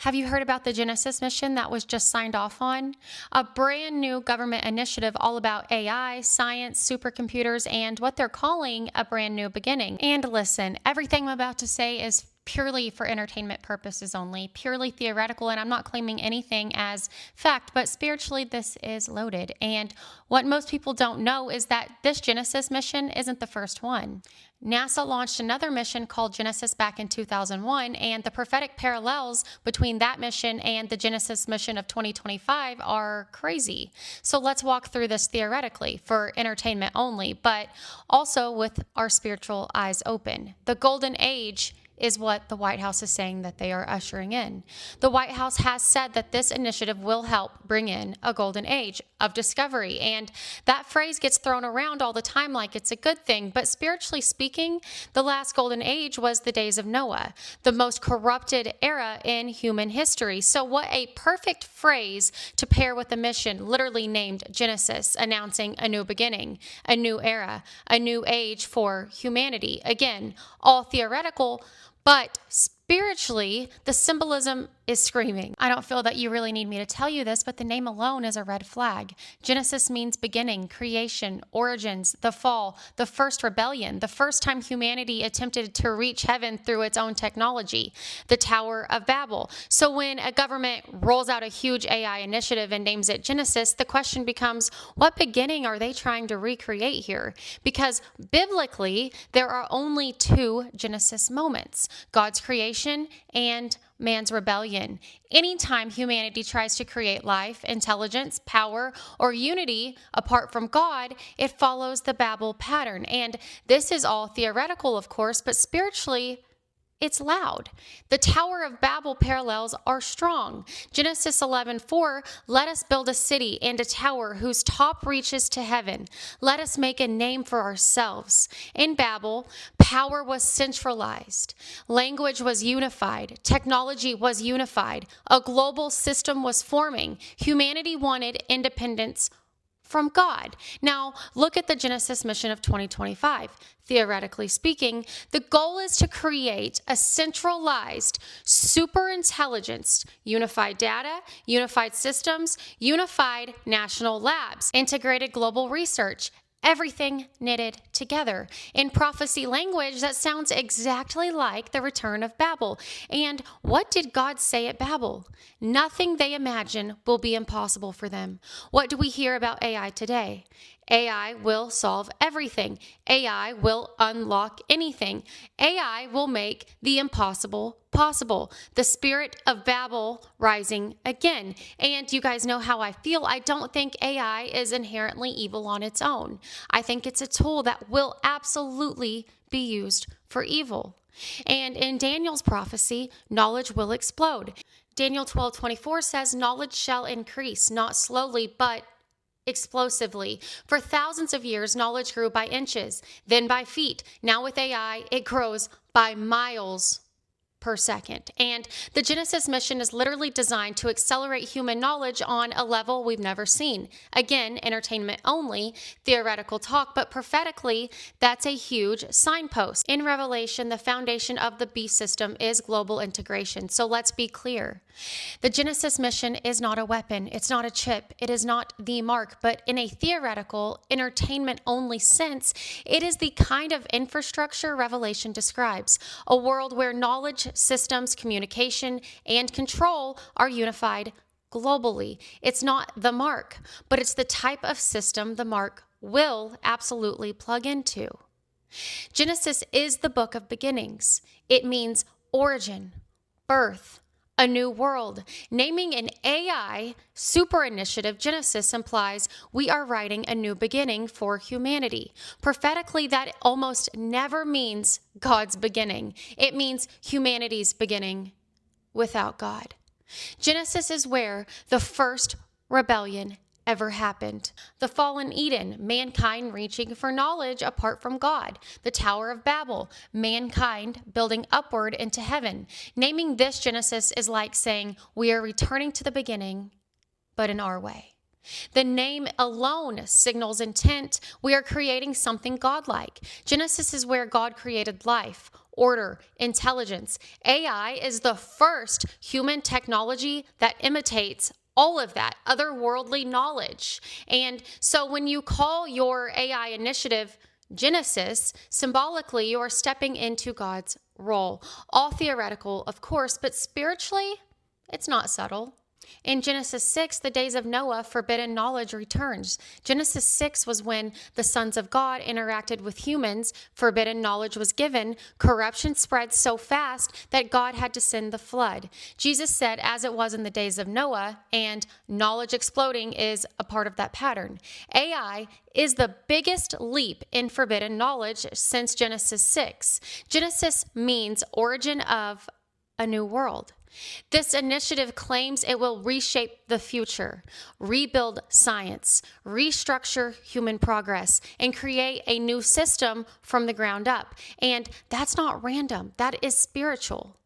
Have you heard about the Genesis mission that was just signed off on? A brand new government initiative all about AI, science, supercomputers, and what they're calling a brand new beginning. And listen, everything I'm about to say is purely for entertainment purposes only, purely theoretical, and I'm not claiming anything as fact, but spiritually this is loaded. And what most people don't know is that this Genesis mission isn't the first one. NASA launched another mission called Genesis back in 2001, and the prophetic parallels between that mission and the Genesis mission of 2025 are crazy. So let's walk through this theoretically for entertainment only, but also with our spiritual eyes open. The golden age is what the White House is saying that they are ushering in. The White House has said that this initiative will help bring in a golden age of discovery. And that phrase gets thrown around all the time like it's a good thing. But spiritually speaking, the last golden age was the days of Noah, the most corrupted era in human history. So what a perfect phrase to pair with a mission literally named Genesis, announcing a new beginning, a new era, a new age for humanity. Again, all theoretical, but spiritually, the symbolism is screaming. I don't feel that you really need me to tell you this, but the name alone is a red flag. Genesis means beginning, creation, origins, the fall, the first rebellion, the first time humanity attempted to reach heaven through its own technology, the Tower of Babel. So when a government rolls out a huge AI initiative and names it Genesis, the question becomes, what beginning are they trying to recreate here? Because biblically, there are only two Genesis moments: God's creation and man's rebellion. Anytime humanity tries to create life, intelligence, power, or unity apart from God, it follows the Babel pattern. And this is all theoretical, of course, but spiritually, it's loud. The Tower of Babel parallels are strong. Genesis 11:4, let us build a city and a tower whose top reaches to heaven. Let us make a name for ourselves. In Babel, power was centralized. Language was unified. Technology was unified. A global system was forming. Humanity wanted independence from God. Now, look at the Genesis mission of 2025. Theoretically speaking, the goal is to create a centralized super intelligence, unified data, unified systems, unified national labs, integrated global research, everything knitted together. In prophecy language, that sounds exactly like the return of Babel. And what did God say at Babel? Nothing they imagine will be impossible for them. What do we hear about AI today? AI will solve everything. AI will unlock anything. AI will make the impossible possible. The spirit of Babel rising again. And you guys know how I feel. I don't think AI is inherently evil on its own. I think it's a tool that will absolutely be used for evil. And in Daniel's prophecy, knowledge will explode. Daniel 12:24 says, knowledge shall increase, not slowly, but explosively. For thousands of years, knowledge grew by inches, then by feet. Now with AI, it grows by miles per second. And the Genesis mission is literally designed to accelerate human knowledge on a level we've never seen. Again, entertainment only, theoretical talk, but prophetically, that's a huge signpost. In Revelation, the foundation of the beast system is global integration. So let's be clear. The Genesis mission is not a weapon. It's not a chip. It is not the mark. But in a theoretical, entertainment-only sense, it is the kind of infrastructure Revelation describes. A world where knowledge, systems, communication, and control are unified globally. It's not the mark, but it's the type of system the mark will absolutely plug into. Genesis is the book of beginnings. It means origin, birth, a new world. Naming an AI super initiative Genesis implies we are writing a new beginning for humanity. Prophetically, that almost never means God's beginning. It means humanity's beginning without God. Genesis is where the first rebellion ever happened. The fall in Eden, mankind reaching for knowledge apart from God. The Tower of Babel, mankind building upward into heaven. Naming this Genesis is like saying we are returning to the beginning, but in our way. The name alone signals intent. We are creating something godlike. Genesis is where God created life, order, intelligence. AI is the first human technology that imitates all of that otherworldly knowledge. And so when you call your AI initiative Genesis, symbolically, you are stepping into God's role. All theoretical, of course, but spiritually, it's not subtle. In Genesis 6, the days of Noah, forbidden knowledge returns. Genesis 6 was when the sons of God interacted with humans, forbidden knowledge was given, corruption spread so fast that God had to send the flood. Jesus said, as it was in the days of Noah, and knowledge exploding is a part of that pattern. AI is the biggest leap in forbidden knowledge since Genesis 6. Genesis means origin of a new world. This initiative claims it will reshape the future, rebuild science, restructure human progress, and create a new system from the ground up. And that's not random, that is spiritual.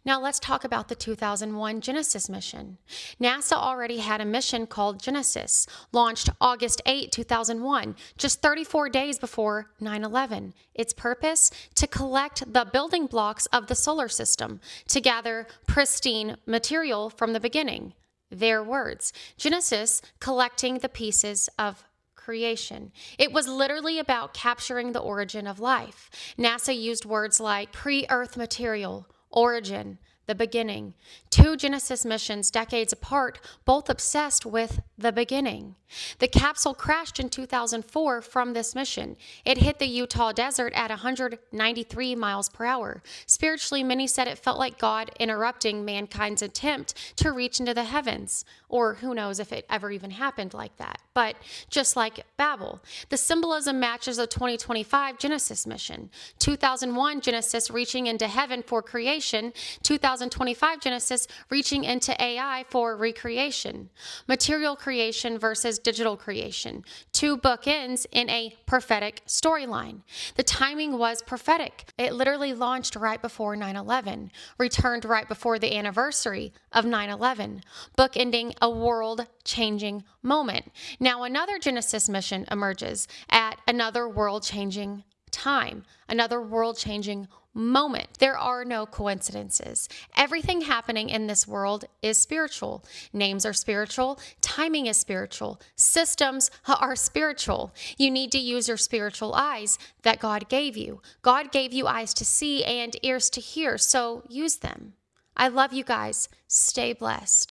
Now let's talk about the 2001 Genesis mission. NASA already had a mission called Genesis, launched August 8, 2001, just 34 days before 9/11. Its purpose? To collect the building blocks of the solar system, to gather pristine material from the beginning. Their words. Genesis, collecting the pieces of creation. It was literally about capturing the origin of life. NASA used words like pre-Earth material, origin, the beginning. Two Genesis missions, decades apart, both obsessed with the beginning. The capsule crashed in 2004 from this mission. It hit the Utah desert at 193 miles per hour. Spiritually, many said it felt like God interrupting mankind's attempt to reach into the heavens. Or who knows if it ever even happened like that. But just like Babel, the symbolism matches the 2025 Genesis mission. 2001 Genesis reaching into heaven for creation. 2025 Genesis reaching into AI for recreation. Material creation versus digital creation. Two bookends in a prophetic storyline. The timing was prophetic. It literally launched right before 9/11, returned right before the anniversary of 9/11, bookending a world-changing moment. Now another Genesis mission emerges at another world-changing time, another world-changing moment. There are no coincidences. Everything happening in this world is spiritual. Names are spiritual. Timing is spiritual. Systems are spiritual. You need to use your spiritual eyes that God gave you. God gave you eyes to see and ears to hear, so use them. I love you guys. Stay blessed.